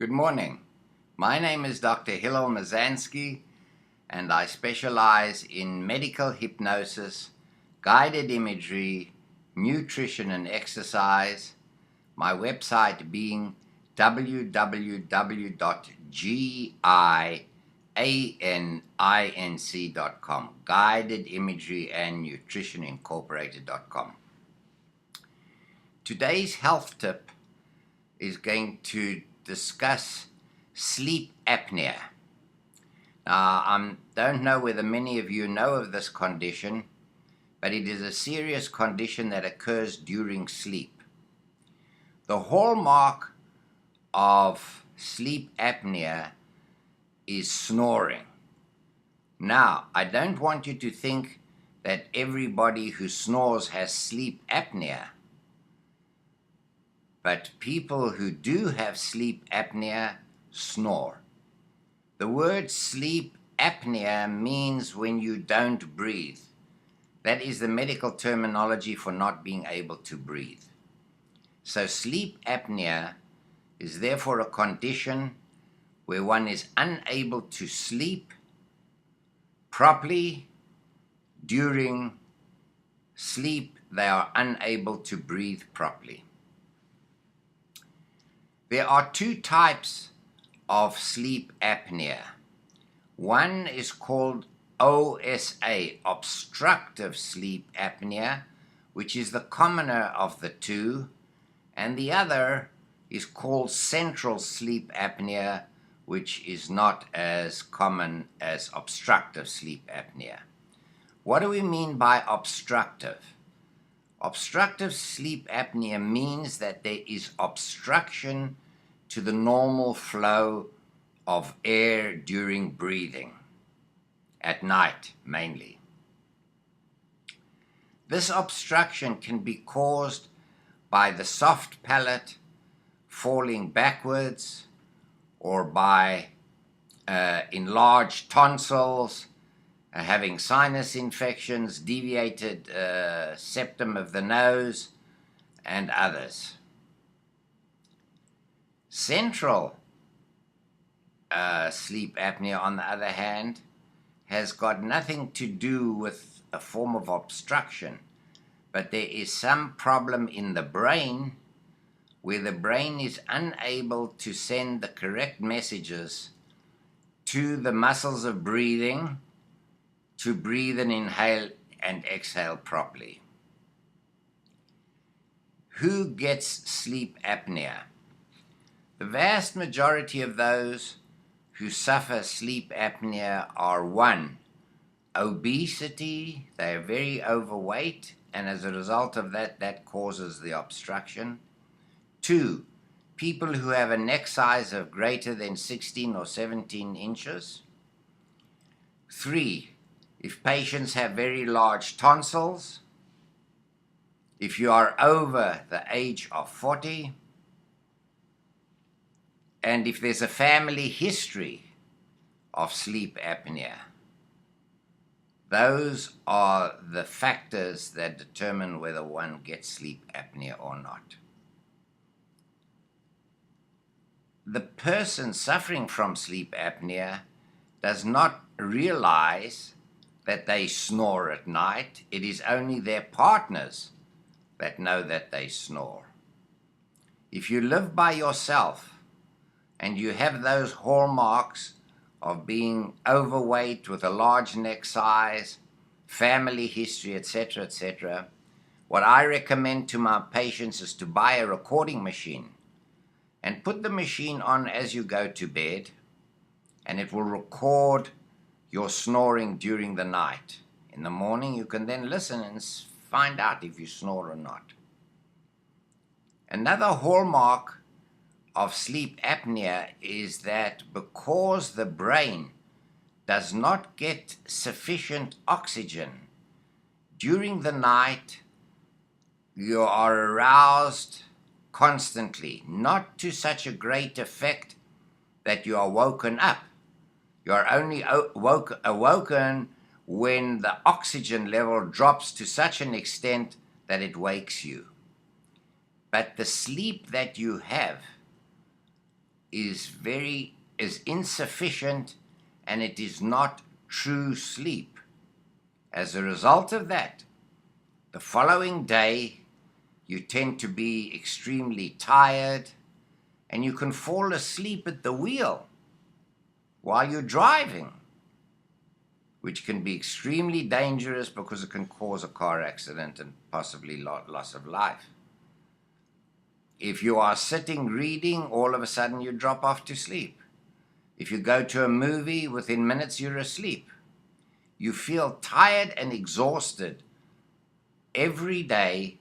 Good morning. My name is Dr. Hillel Mazansky, and I specialize in medical hypnosis, guided imagery, nutrition and exercise, my website being www.gianinc.com, guided imagery and nutrition incorporated.com. Today's health tip is going to discuss sleep apnea. Now, I don't know whether many of you know of this condition, but it is a serious condition that occurs during sleep. The hallmark of sleep apnea is snoring. Now, I don't want you to think that everybody who snores has sleep apnea. But people who do have sleep apnea snore. The word sleep apnea means when you don't breathe. That is the medical terminology for not being able to breathe. So sleep apnea is therefore a condition where one is unable to sleep properly. During sleep, they are unable to breathe properly. There are two types of sleep apnea. One is called OSA, obstructive sleep apnea, which is the commoner of the two, and the other is called central sleep apnea, which is not as common as obstructive sleep apnea. What do we mean by obstructive? Obstructive sleep apnea means that there is obstruction to the normal flow of air during breathing, at night mainly. This obstruction can be caused by the soft palate falling backwards, or by enlarged tonsils, having sinus infections, deviated septum of the nose, and others. Central sleep apnea, on the other hand, has got nothing to do with a form of obstruction, but there is some problem in the brain where the brain is unable to send the correct messages to the muscles of breathing to breathe and inhale and exhale properly. Who gets sleep apnea? The vast majority of those who suffer sleep apnea are: 1, obesity, they are very overweight, and as a result of that, that causes the obstruction. 2, people who have a neck size of greater than 16 or 17 inches. 3, if patients have very large tonsils. If you are over the age of 40. And if there's a family history of sleep apnea. Those are the factors that determine whether one gets sleep apnea or not. The person suffering from sleep apnea does not realize that they snore at night. It is only their partners that know that they snore. If you live by yourself, and you have those hallmarks of being overweight with a large neck size, family history, etc., etc., what I recommend to my patients is to buy a recording machine and put the machine on as you go to bed, and it will record your snoring during the night. In the morning, you can then listen and find out if you snore or not. Another hallmark of sleep apnea is that because the brain does not get sufficient oxygen during the night, you are aroused constantly, not to such a great effect that you are woken up. You are only awoken when the oxygen level drops to such an extent that it wakes you. But the sleep that you have is insufficient, and it is not true sleep. As a result of that, the following day you tend to be extremely tired, and you can fall asleep at the wheel while you're driving, which can be extremely dangerous because it can cause a car accident and possibly loss of life. If you are sitting reading, all of a sudden you drop off to sleep. If you go to a movie, within minutes you're asleep. You feel tired and exhausted every day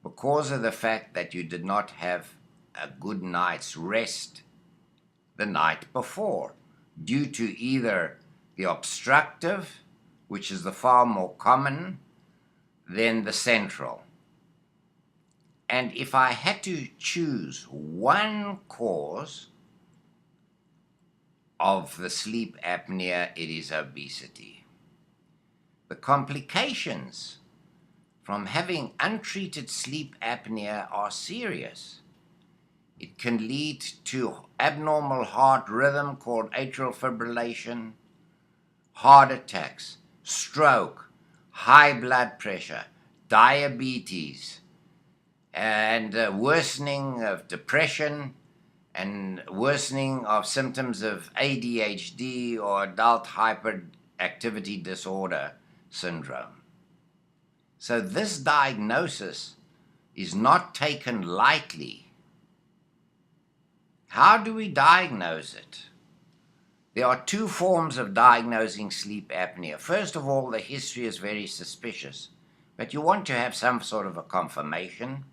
because of the fact that you did not have a good night's rest the night before, due to either the obstructive, which is the far more common, than the central. And if I had to choose one cause of the sleep apnea, it is obesity. The complications from having untreated sleep apnea are serious. It can lead to abnormal heart rhythm called atrial fibrillation, heart attacks, stroke, high blood pressure, diabetes, and worsening of depression, and worsening of symptoms of ADHD or adult hyperactivity disorder syndrome. So this diagnosis is not taken lightly. How do we diagnose it? There are two forms of diagnosing sleep apnea. First of all, the history is very suspicious, but you want to have some sort of a confirmation.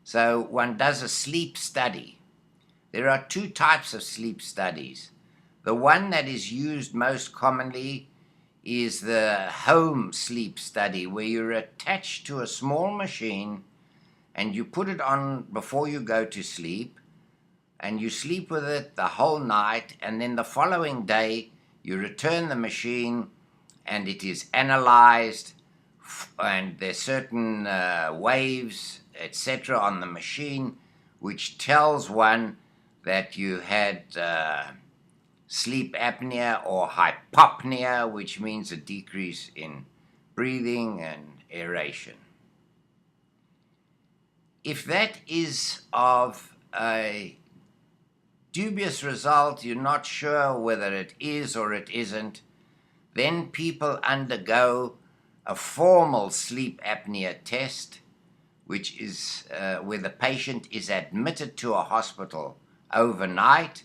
So one does a sleep study. There are two types of sleep studies. The one that is used most commonly is the home sleep study, where you're attached to a small machine and you put it on before you go to sleep, and you sleep with it the whole night, and then the following day you return the machine and it is analyzed, and there's certain waves, etc., on the machine which tells one that you had sleep apnea or hypopnea, which means a decrease in breathing and aeration. If that is of a dubious result, you're not sure whether it is or it isn't, then people undergo a formal sleep apnea test, which is where the patient is admitted to a hospital overnight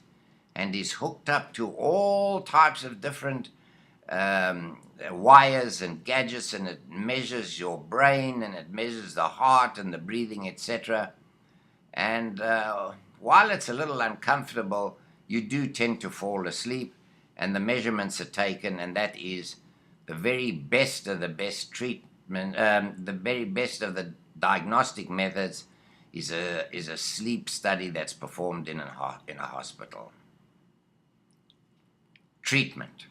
and is hooked up to all types of different wires and gadgets, and it measures your brain, and it measures the heart and the breathing, etc. And while it's a little uncomfortable, you do tend to fall asleep, and the measurements are taken, and that is the very best of the best treatment, the very best of the diagnostic methods is a sleep study that's performed in a hospital. Treatment.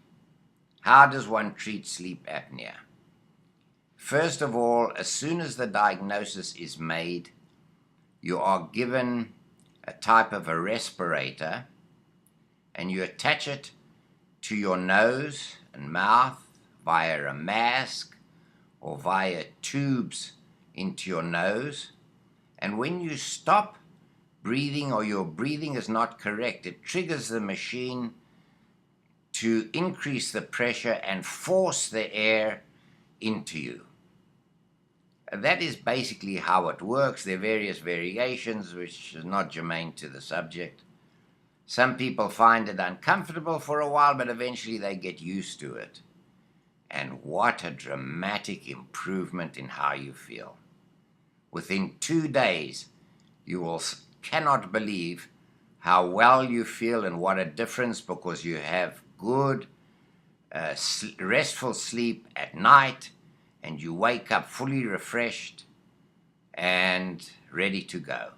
How does one treat sleep apnea? First of all, as soon as the diagnosis is made, you are given a type of a respirator, and you attach it to your nose and mouth via a mask or via tubes into your nose. And when you stop breathing or your breathing is not correct, it triggers the machine to increase the pressure and force the air into you. That is basically how it works. There are various variations, which is not germane to the subject. Some people find it uncomfortable for a while, but eventually they get used to it. And what a dramatic improvement in how you feel. Within 2 days, you cannot believe how well you feel and what a difference, because you have good, restful sleep at night, and you wake up fully refreshed and ready to go.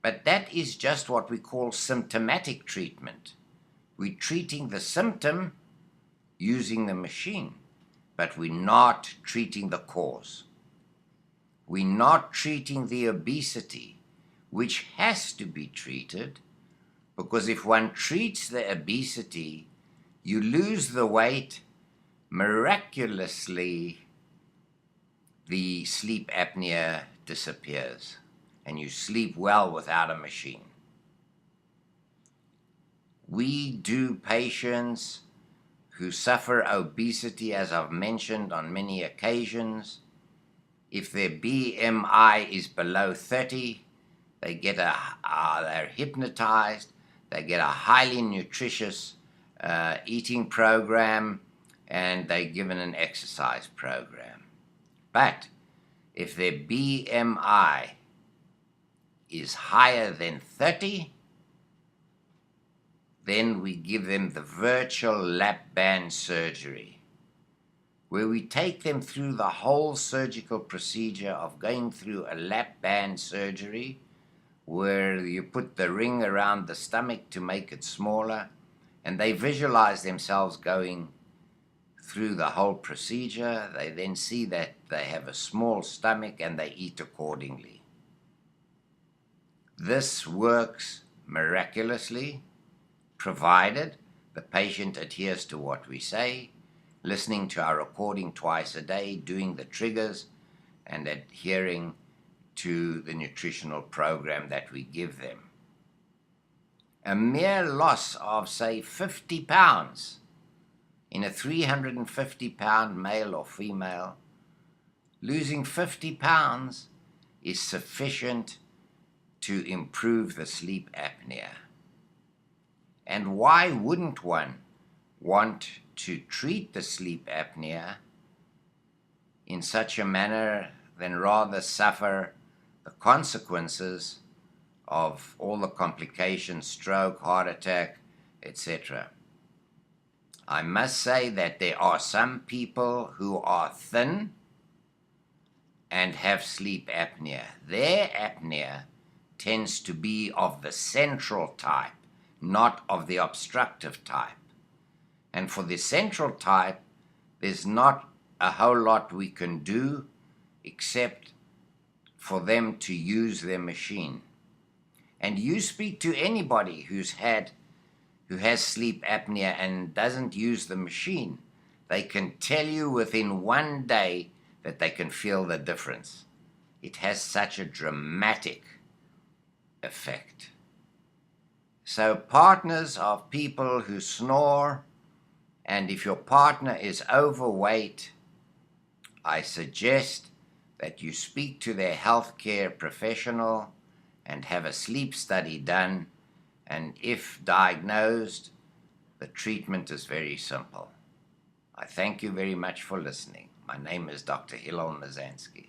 But that is just what we call symptomatic treatment. We're treating the symptom using the machine, but we're not treating the cause. We're not treating the obesity, which has to be treated Because if one treats the obesity, you lose the weight, miraculously the sleep apnea disappears and you sleep well without a machine. We do patients who suffer obesity, as I've mentioned on many occasions. If their BMI is below 30, they're hypnotized, they get a highly nutritious eating program, and they're given an exercise program. But if their BMI is higher than 30, then we give them the virtual lap band surgery, where we take them through the whole surgical procedure of going through a lap band surgery, where you put the ring around the stomach to make it smaller, and they visualize themselves going through the whole procedure. They then see that they have a small stomach and they eat accordingly. This works miraculously, provided the patient adheres to what we say, listening to our recording twice a day, doing the triggers, and adhering to the nutritional program that we give them. A mere loss of, say, 50 pounds in a 350-pound male or female, losing 50 pounds is sufficient to improve the sleep apnea. And why wouldn't one want to treat the sleep apnea in such a manner than rather suffer the consequences of all the complications, stroke, heart attack, etc.? I must say that there are some people who are thin and have sleep apnea. Their apnea tends to be of the central type, not of the obstructive type. And for the central type, there's not a whole lot we can do except for them to use their machine. And you speak to anybody who has sleep apnea and doesn't use the machine, they can tell you within one day that they can feel the difference. It has such a dramatic effect. So partners of people who snore, and if your partner is overweight, I suggest that you speak to their healthcare professional and have a sleep study done, and if diagnosed, the treatment is very simple. I thank you very much for listening. My name is Dr. Hillel Mazansky.